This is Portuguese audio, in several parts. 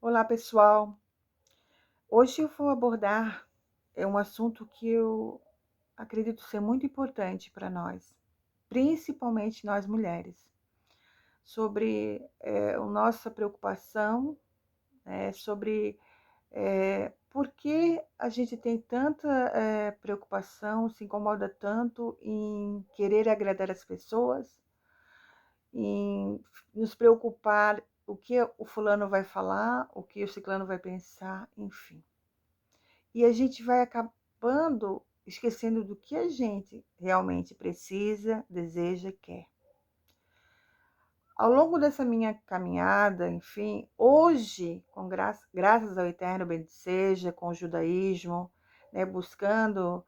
Olá, pessoal. Hoje eu vou abordar um assunto que eu acredito ser muito importante para nós, principalmente nós mulheres, sobre a nossa preocupação, sobre por que a gente tem tanta preocupação, se incomoda tanto em querer agradar as pessoas, em nos preocupar o que o fulano vai falar, o que o ciclano vai pensar, enfim. E a gente vai acabando esquecendo do que a gente realmente precisa, deseja, quer. Ao longo dessa minha caminhada, enfim, hoje, graças ao Eterno Bendito seja, com o judaísmo, né, buscando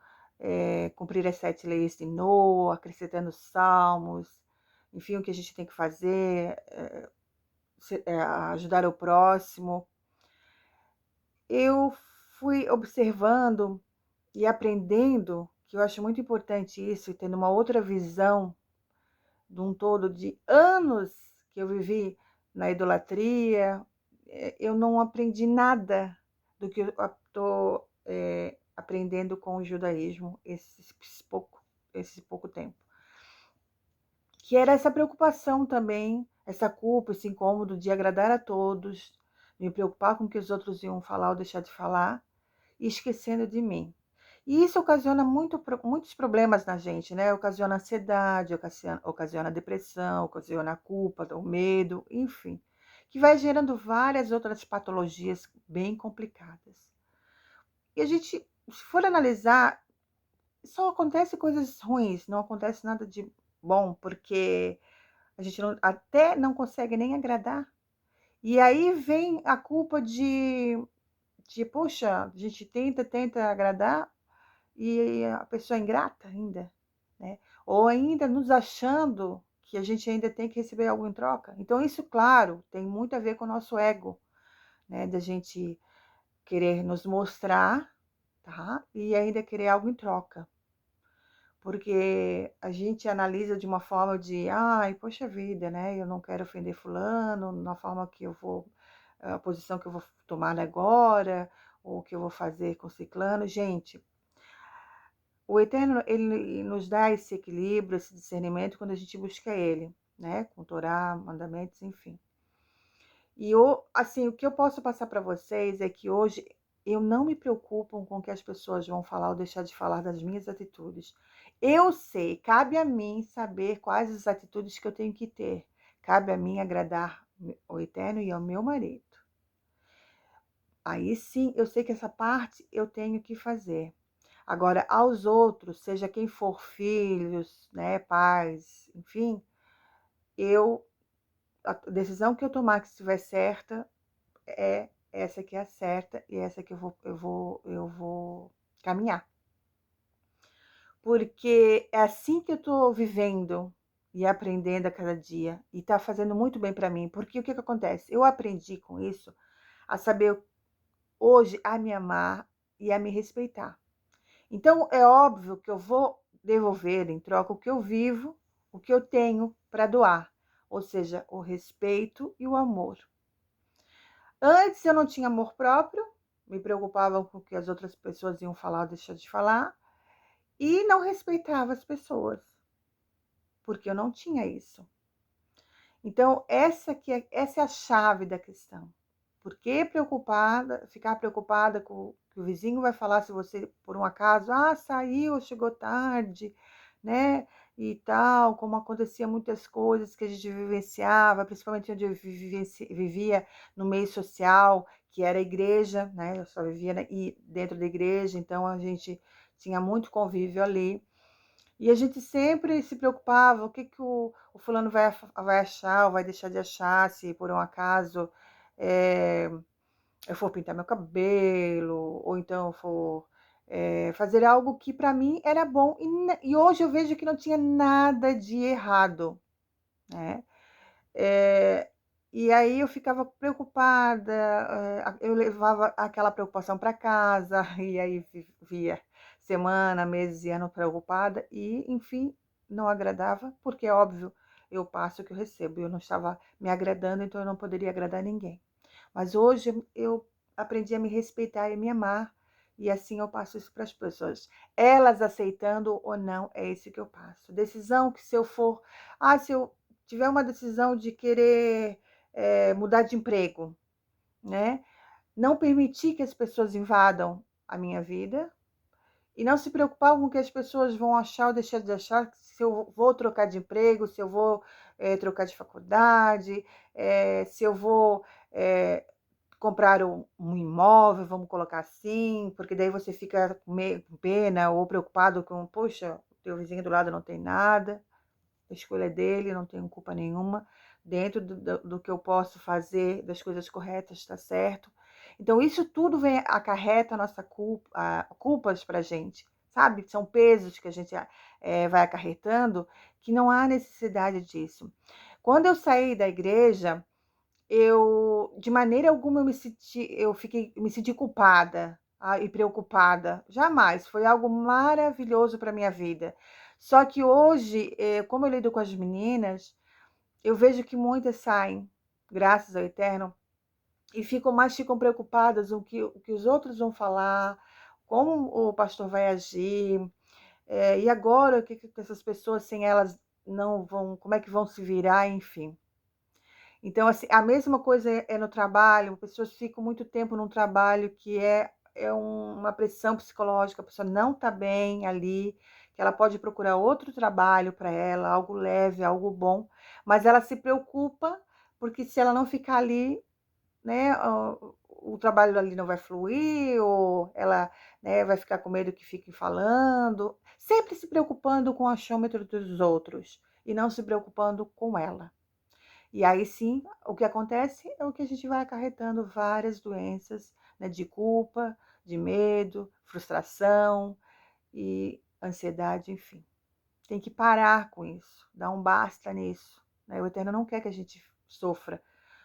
cumprir as 7 leis de Noa, acrescentando salmos, enfim, o que a gente tem que fazer, ajudar o próximo, eu fui observando e aprendendo, que eu acho muito importante isso, e tendo uma outra visão de um todo de anos que eu vivi na idolatria, eu não aprendi nada do que eu estou aprendendo com o judaísmo esse pouco tempo. Que era essa preocupação também, essa culpa, esse incômodo de agradar a todos, me preocupar com o que os outros iam falar ou deixar de falar, e esquecendo de mim. E isso ocasiona muitos problemas na gente, né? Ocasiona ansiedade, ocasiona depressão, ocasiona a culpa, o medo, enfim, que vai gerando várias outras patologias bem complicadas. E a gente, se for analisar, só acontece coisas ruins, não acontece nada de bom, porque a gente até não consegue nem agradar. E aí vem a culpa poxa, a gente tenta agradar, e a pessoa é ingrata ainda, né? Ou ainda nos achando que a gente ainda tem que receber algo em troca. Então, isso, claro, tem muito a ver com o nosso ego, né? Da gente querer nos mostrar, tá? E ainda querer algo em troca. Porque a gente analisa de uma forma de, ai, poxa vida, né? Eu não quero ofender fulano, na forma que eu vou, a posição que eu vou tomar agora, ou o que eu vou fazer com ciclano. Gente, o Eterno, ele nos dá esse equilíbrio, esse discernimento quando a gente busca ele, né? Com Torá, mandamentos, enfim. E assim, o que eu posso passar para vocês é que hoje eu não me preocupo com o que as pessoas vão falar ou deixar de falar das minhas atitudes. Eu sei, cabe a mim saber quais as atitudes que eu tenho que ter. Cabe a mim agradar o Eterno e ao meu marido. Aí sim, eu sei que essa parte eu tenho que fazer. Agora, aos outros, seja quem for, filhos, né, pais, enfim, a decisão que eu tomar que estiver certa é essa que é a certa e essa que eu vou caminhar. Porque é assim que eu estou vivendo e aprendendo a cada dia e está fazendo muito bem para mim. Porque o que acontece? Eu aprendi com isso a saber hoje a me amar e a me respeitar. Então, é óbvio que eu vou devolver em troca o que eu vivo, o que eu tenho para doar, ou seja, o respeito e o amor. Antes eu não tinha amor próprio, me preocupava com o que as outras pessoas iam falar ou deixar de falar, e não respeitava as pessoas, porque eu não tinha isso. Então, essa é a chave da questão. Por que ficar preocupada com o que o vizinho vai falar se você, por um acaso, saiu, chegou tarde, né? E tal, como acontecia muitas coisas que a gente vivenciava, principalmente onde eu vivia no meio social, que era a igreja, né? Eu só vivia dentro da igreja, então a gente tinha muito convívio ali. E a gente sempre se preocupava, o que, que o fulano vai achar, ou vai deixar de achar, se por um acaso eu for pintar meu cabelo, ou então eu for fazer algo que para mim era bom. E hoje eu vejo que não tinha nada de errado, né? É, e aí eu ficava preocupada, eu levava aquela preocupação para casa, e aí via semana, meses e anos preocupada, e enfim, não agradava, porque é óbvio, eu passo o que eu recebo, eu não estava me agradando, então eu não poderia agradar ninguém. Mas hoje eu aprendi a me respeitar e a me amar, e assim eu passo isso para as pessoas. Elas aceitando ou não, é isso que eu passo. Decisão que se eu for, se eu tiver uma decisão de querer mudar de emprego, né? Não permitir que as pessoas invadam a minha vida e não se preocupar com o que as pessoas vão achar ou deixar de achar, se eu vou trocar de emprego, se eu vou trocar de faculdade, se eu vou comprar um imóvel, vamos colocar assim, porque daí você fica com pena ou preocupado com, poxa, o teu vizinho do lado não tem nada, a escolha é dele, não tenho culpa nenhuma, dentro do que eu posso fazer, das coisas corretas, está certo. Então, isso tudo acarreta a nossa culpas para a gente, sabe? São pesos que a gente vai acarretando, que não há necessidade disso. Quando eu saí da igreja, eu, de maneira alguma, me senti culpada e preocupada. Jamais. Foi algo maravilhoso para minha vida. Só que hoje, como eu lido com as meninas, eu vejo que muitas saem, graças ao Eterno, e ficam preocupadas o que os outros vão falar, como o pastor vai agir, e agora o que essas pessoas sem elas não vão, como é que vão se virar, enfim. Então, assim, a mesma coisa é no trabalho, pessoas ficam muito tempo num trabalho que uma pressão psicológica, a pessoa não está bem ali, que ela pode procurar outro trabalho para ela, algo leve, algo bom, mas ela se preocupa, porque se ela não ficar ali, né, o trabalho ali não vai fluir, ou ela, né, vai ficar com medo que fiquem falando, sempre se preocupando com o achômetro dos outros, e não se preocupando com ela. E aí sim, o que acontece é o que a gente vai acarretando várias doenças, né, de culpa, de medo, frustração e ansiedade, enfim. Tem que parar com isso, dar um basta nisso, né? O Eterno não quer que a gente sofra.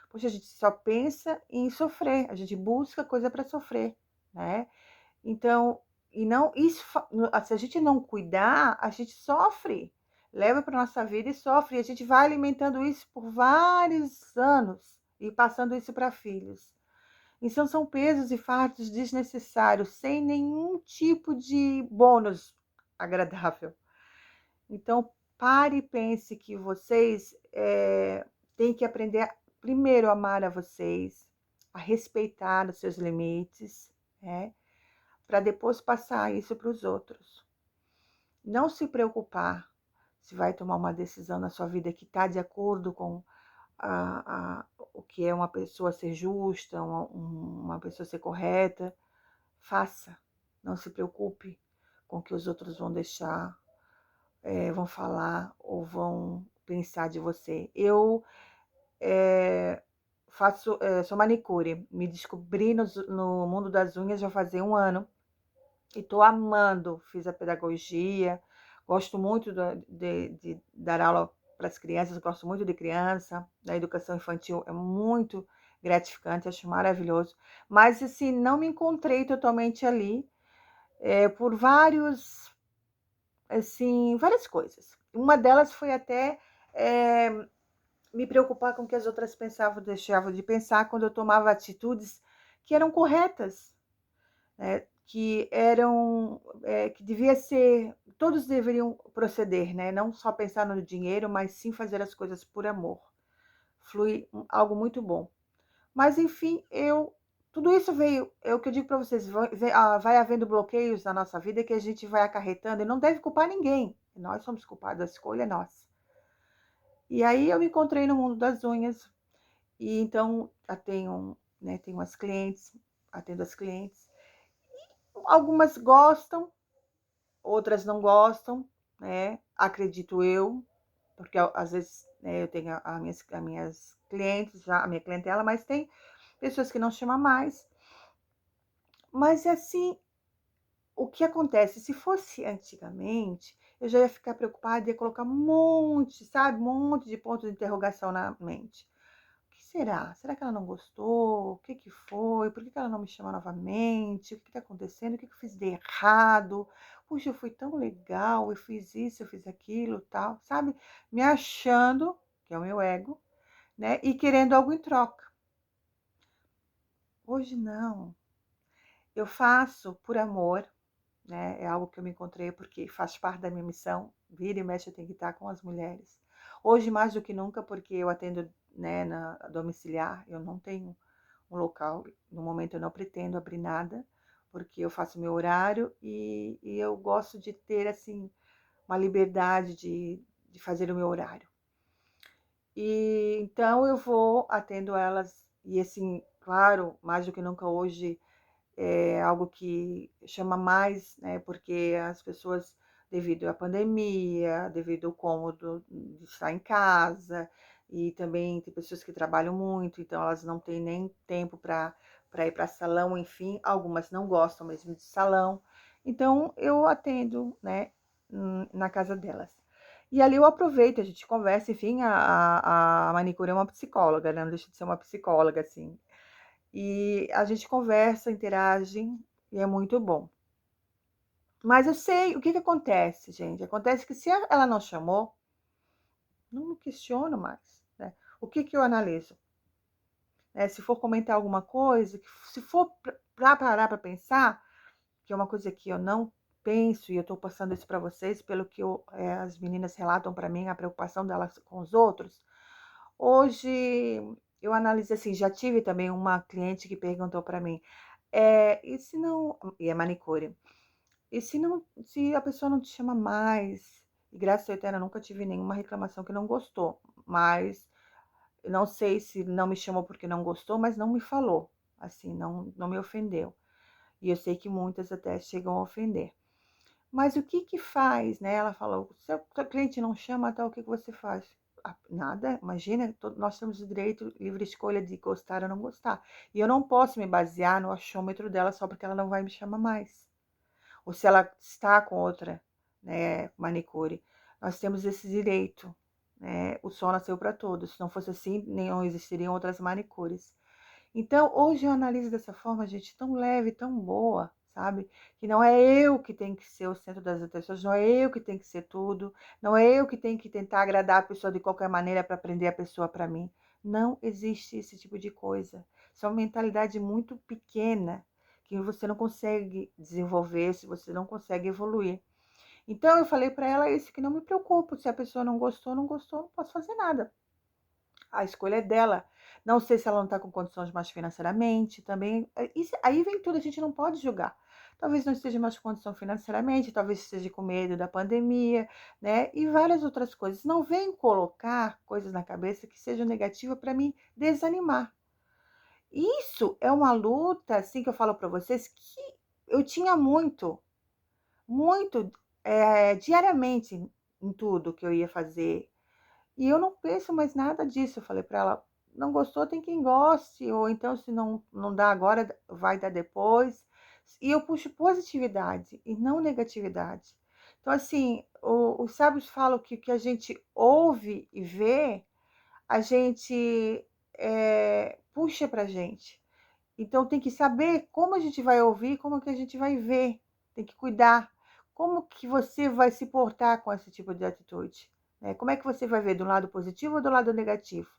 Poxa, a gente só pensa em sofrer, a gente busca coisa para sofrer, né? Então, e não isso, se a gente não cuidar, a gente sofre, leva para nossa vida e sofre. E a gente vai alimentando isso por vários anos e passando isso para filhos. Então, são pesos e fardos desnecessários, sem nenhum tipo de bônus agradável. Então, pare e pense que vocês têm que aprender, primeiro, a amar a vocês, a respeitar os seus limites, né? Para depois passar isso para os outros. Não se preocupar se vai tomar uma decisão na sua vida que está de acordo com o que é uma pessoa ser justa, uma pessoa ser correta. Faça. Não se preocupe com o que os outros vão deixar, vão falar ou vão pensar de você. Eu sou manicure, me descobri no mundo das unhas já fazia 1 ano. E estou amando, fiz a pedagogia, gosto muito de dar aula para as crianças, gosto muito de criança, da educação infantil é muito gratificante, acho maravilhoso. Mas, assim, não me encontrei totalmente ali, por várias coisas. Uma delas foi até me preocupar com o que as outras pensavam, deixavam de pensar quando eu tomava atitudes que eram corretas, né, que devia ser, todos deveriam proceder, né, não só pensar no dinheiro, mas sim fazer as coisas por amor. Flui algo muito bom. Mas enfim, tudo isso veio, é o que eu digo para vocês, vai havendo bloqueios na nossa vida que a gente vai acarretando e não deve culpar ninguém. Nós somos culpados, a escolha é nossa. E aí eu me encontrei no mundo das unhas e então tenho as clientes, atendo as clientes. Algumas gostam, outras não gostam, né? Acredito eu, porque às vezes, né, eu tenho as minhas clientes, a minha clientela, mas tem pessoas que não chamam mais. Mas assim, o que acontece? Se fosse antigamente, eu já ia ficar preocupada e ia colocar um monte de pontos de interrogação na mente. O que será? Será que ela não gostou? O que que foi? Por que que ela não me chama novamente? O que está acontecendo? O que que eu fiz de errado? Puxa, eu fui tão legal, eu fiz isso, eu fiz aquilo, tal, sabe? Me achando, que é o meu ego, né? E querendo algo em troca. Hoje não. Eu faço por amor, né? É algo que eu me encontrei porque faz parte da minha missão. Vira e mexe, eu tenho que estar com as mulheres. Hoje, mais do que nunca, porque eu atendo, né, na domiciliar, eu não tenho um local. No momento, eu não pretendo abrir nada, porque eu faço meu horário e eu gosto de ter, assim, uma liberdade de fazer o meu horário. E então eu vou, atendo elas, e assim, claro, mais do que nunca hoje é algo que chama mais, né? Porque as pessoas, devido à pandemia, devido ao cômodo de estar em casa, e também tem pessoas que trabalham muito, então elas não têm nem tempo para ir para salão, enfim, algumas não gostam mesmo de salão. Então eu atendo, né, na casa delas. E ali eu aproveito, a gente conversa, enfim, a manicure é uma psicóloga, né? Não deixa de ser uma psicóloga, assim. E a gente conversa, interage e é muito bom. Mas eu sei o que acontece, gente. Acontece que se ela não chamou, não me questiono mais, né? O que eu analiso? Se for comentar alguma coisa, se for para parar para pensar, que é uma coisa que eu não penso e eu estou passando isso para vocês, pelo que as meninas relatam para mim, a preocupação delas com os outros. Hoje eu analisei assim, já tive também uma cliente que perguntou para mim, e se não, e é manicure, e se não, se a pessoa não te chama mais, e graças a Deus eu nunca tive nenhuma reclamação que não gostou, mas não sei se não me chamou porque não gostou, mas não me falou, assim, não me ofendeu. E eu sei que muitas até chegam a ofender. Mas o que faz, né? Ela falou, se o cliente não chama, tá, o que você faz? Ah, nada, imagina, nós temos o direito, livre escolha de gostar ou não gostar. E eu não posso me basear no achômetro dela só porque ela não vai me chamar mais. Ou se ela está com outra, né, manicure. Nós temos esse direito, né? O sol nasceu para todos. Se não fosse assim, não existiriam outras manicures. Então, hoje eu analiso dessa forma, gente, tão leve, tão boa, sabe? Que não é eu que tenho que ser o centro das atenções, não é eu que tenho que ser tudo, não é eu que tenho que tentar agradar a pessoa de qualquer maneira para prender a pessoa para mim. Não existe esse tipo de coisa. Isso é uma mentalidade muito pequena que você não consegue desenvolver, se você não consegue evoluir. Então, eu falei para ela isso, que não me preocupo, se a pessoa não gostou, não gostou, não posso fazer nada. A escolha é dela. Não sei se ela não está com condições mais financeiramente, também. Isso, aí vem tudo, a gente não pode julgar. Talvez não esteja mais com condição financeiramente, talvez esteja com medo da pandemia, né? E várias outras coisas. Não vem colocar coisas na cabeça que sejam negativas para me desanimar. Isso é uma luta, assim, que eu falo para vocês, que eu tinha muito, diariamente em tudo que eu ia fazer. E eu não penso mais nada disso. Eu falei para ela, não gostou, tem quem goste, ou então se não dá agora, vai dar depois. E eu puxo positividade e não negatividade. Então, assim, os sábios falam que o que a gente ouve e vê, a gente puxa pra gente. Então tem que saber como a gente vai ouvir, como que a gente vai ver. Tem que cuidar. Como que você vai se portar com esse tipo de atitude? Né? Como é que você vai ver do lado positivo ou do lado negativo?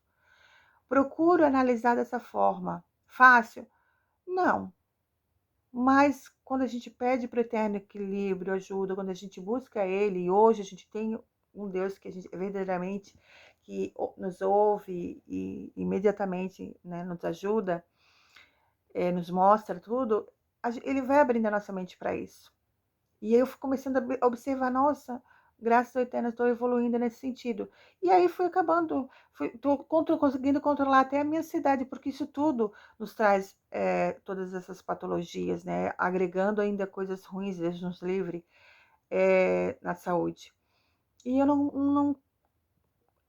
Procuro analisar dessa forma. Fácil? Não. Mas quando a gente pede para o eterno equilíbrio, ajuda, quando a gente busca ele, e hoje a gente tem um Deus que a gente verdadeiramente que nos ouve e imediatamente, né, nos ajuda, nos mostra tudo, ele vai abrindo a nossa mente para isso. E aí eu fui começando a observar, nossa, graças ao Eterno, estou evoluindo nesse sentido. E aí fui acabando, tô conseguindo controlar até a minha ansiedade, porque isso tudo nos traz todas essas patologias, né? Agregando ainda coisas ruins, Deus nos livre, na saúde. E eu não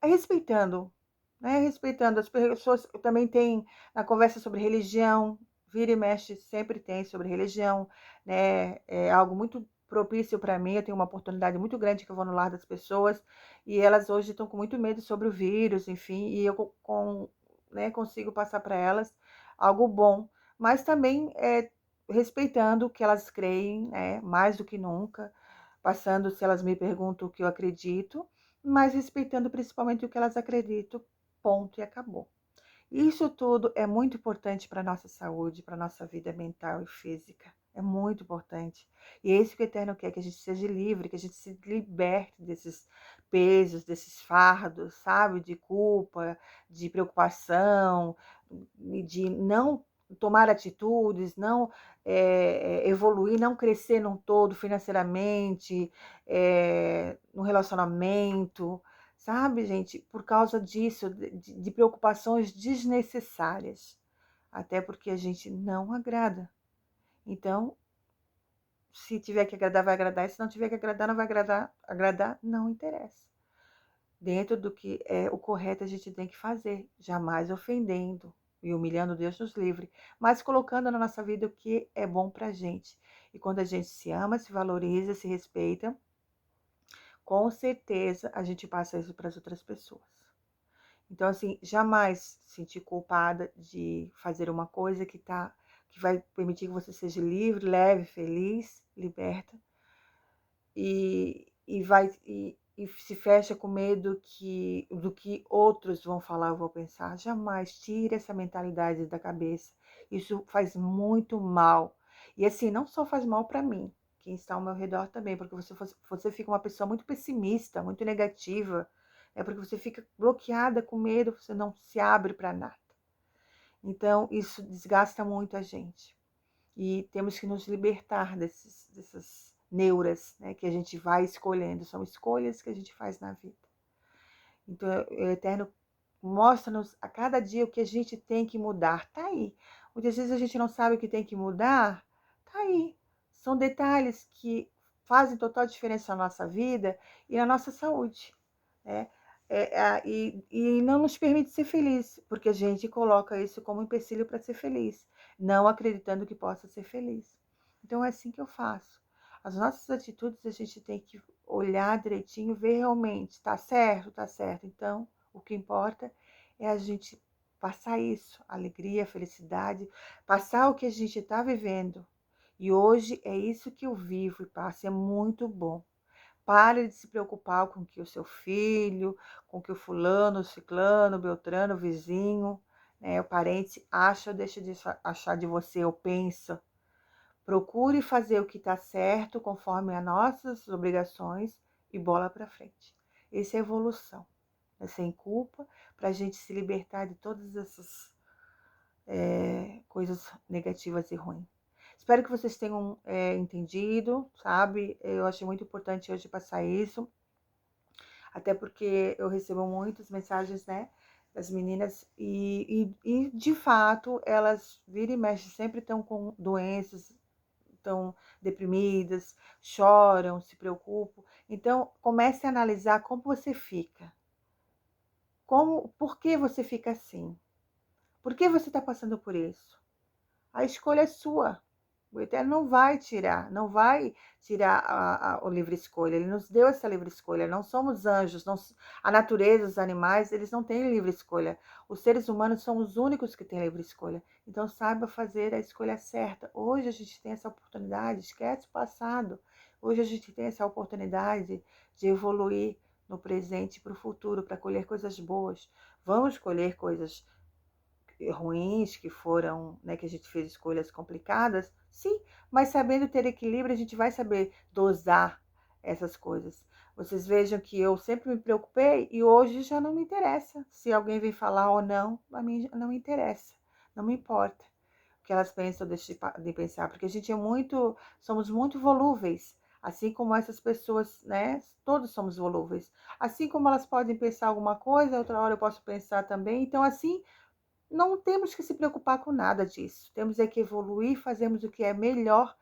respeitando, né? Respeitando. As pessoas também têm na conversa sobre religião, vira e mexe, sempre tem sobre religião, né? É algo muito propício para mim. Eu tenho uma oportunidade muito grande que eu vou no lar das pessoas e elas hoje estão com muito medo sobre o vírus, enfim, e eu né, consigo passar para elas algo bom, mas também respeitando o que elas creem, né, mais do que nunca, passando se elas me perguntam o que eu acredito, mas respeitando principalmente o que elas acreditam, ponto e acabou. Isso tudo é muito importante para a nossa saúde, para a nossa vida mental e física. É muito importante. E é isso que o Eterno quer, que a gente seja livre, que a gente se liberte desses pesos, desses fardos, sabe? De culpa, de preocupação, e de não tomar atitudes, não evoluir, não crescer num todo financeiramente, no relacionamento, sabe, gente? Por causa disso, de preocupações desnecessárias. Até porque a gente não agrada. Então, se tiver que agradar, vai agradar. E se não tiver que agradar, não vai agradar, não interessa. Dentro do que é o correto, a gente tem que fazer. Jamais ofendendo e humilhando, Deus nos livre. Mas colocando na nossa vida o que é bom pra gente. E quando a gente se ama, se valoriza, se respeita, com certeza a gente passa isso para as outras pessoas. Então, assim, jamais sentir culpada de fazer uma coisa que vai permitir que você seja livre, leve, feliz, liberta, e se fecha com medo do que outros vão falar ou vão pensar. Jamais tire essa mentalidade da cabeça. Isso faz muito mal. E assim, não só faz mal para mim, quem está ao meu redor também, porque você fica uma pessoa muito pessimista, muito negativa, porque você fica bloqueada com medo, você não se abre para nada. Então, isso desgasta muito a gente. E temos que nos libertar dessas neuras, né, que a gente vai escolhendo. São escolhas que a gente faz na vida. Então, o Eterno mostra-nos a cada dia o que a gente tem que mudar. Tá aí. Muitas vezes a gente não sabe o que tem que mudar. Tá aí. São detalhes que fazem total diferença na nossa vida e na nossa saúde, né? E não nos permite ser feliz, porque a gente coloca isso como empecilho para ser feliz, não acreditando que possa ser feliz. Então é assim que eu faço. As nossas atitudes a gente tem que olhar direitinho, ver realmente, tá certo, tá certo. Então, o que importa é a gente passar isso, alegria, felicidade, passar o que a gente está vivendo. E hoje é isso que eu vivo e passo, é muito bom. Pare de se preocupar com que o seu filho, com que o fulano, o ciclano, o beltrano, o vizinho, né, o parente acha ou deixa de achar de você ou pensa. Procure fazer o que está certo conforme as nossas obrigações e bola para frente. Essa é a evolução, né? Sem culpa, para a gente se libertar de todas essas coisas negativas e ruins. Espero que vocês tenham entendido, sabe? Eu achei muito importante hoje passar isso, até porque eu recebo muitas mensagens, né, das meninas, e de fato, elas viram e mexem, sempre estão com doenças, estão deprimidas, choram, se preocupam. Então, comece a analisar como você fica. Por que você fica assim? Por que você está passando por isso? A escolha é sua. O Eterno não vai tirar o livre escolha. Ele nos deu essa livre escolha. Não somos anjos, a natureza, os animais, eles não têm livre escolha. Os seres humanos são os únicos que têm livre escolha. Então saiba fazer a escolha certa. Hoje a gente tem essa oportunidade, esquece o passado. Hoje a gente tem essa oportunidade de evoluir no presente para o futuro, para colher coisas boas. Vamos colher coisas ruins que foram, né, que a gente fez escolhas complicadas, sim, mas sabendo ter equilíbrio, a gente vai saber dosar essas coisas. Vocês vejam que eu sempre me preocupei e hoje já não me interessa. Se alguém vem falar ou não, a mim não me interessa, não me importa o que elas pensam ou deixam de pensar, porque a gente somos muito volúveis. Assim como essas pessoas, né? Todos somos volúveis. Assim como elas podem pensar alguma coisa, outra hora eu posso pensar também. Então, assim, não temos que se preocupar com nada disso. Temos é que evoluir, fazermos o que é melhor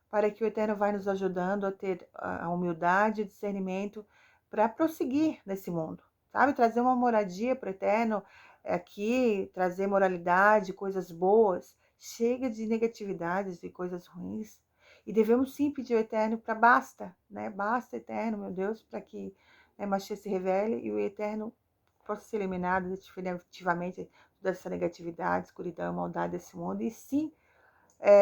para que o Eterno vai nos ajudando a ter a humildade e discernimento para prosseguir nesse mundo, sabe? Trazer uma moradia para o Eterno aqui, trazer moralidade, coisas boas. Chega de negatividades e coisas ruins. E devemos sim pedir ao Eterno para basta, né? Basta, Eterno, meu Deus, para que Mashiach se revele e o Eterno possa ser eliminado definitivamente toda essa negatividade, escuridão, maldade desse mundo, e sim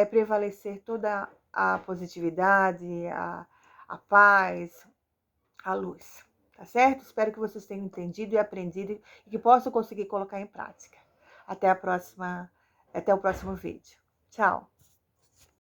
prevalecer toda a positividade, a paz, a luz. Tá certo? Espero que vocês tenham entendido e aprendido e que possam conseguir colocar em prática. Até o próximo vídeo. Tchau!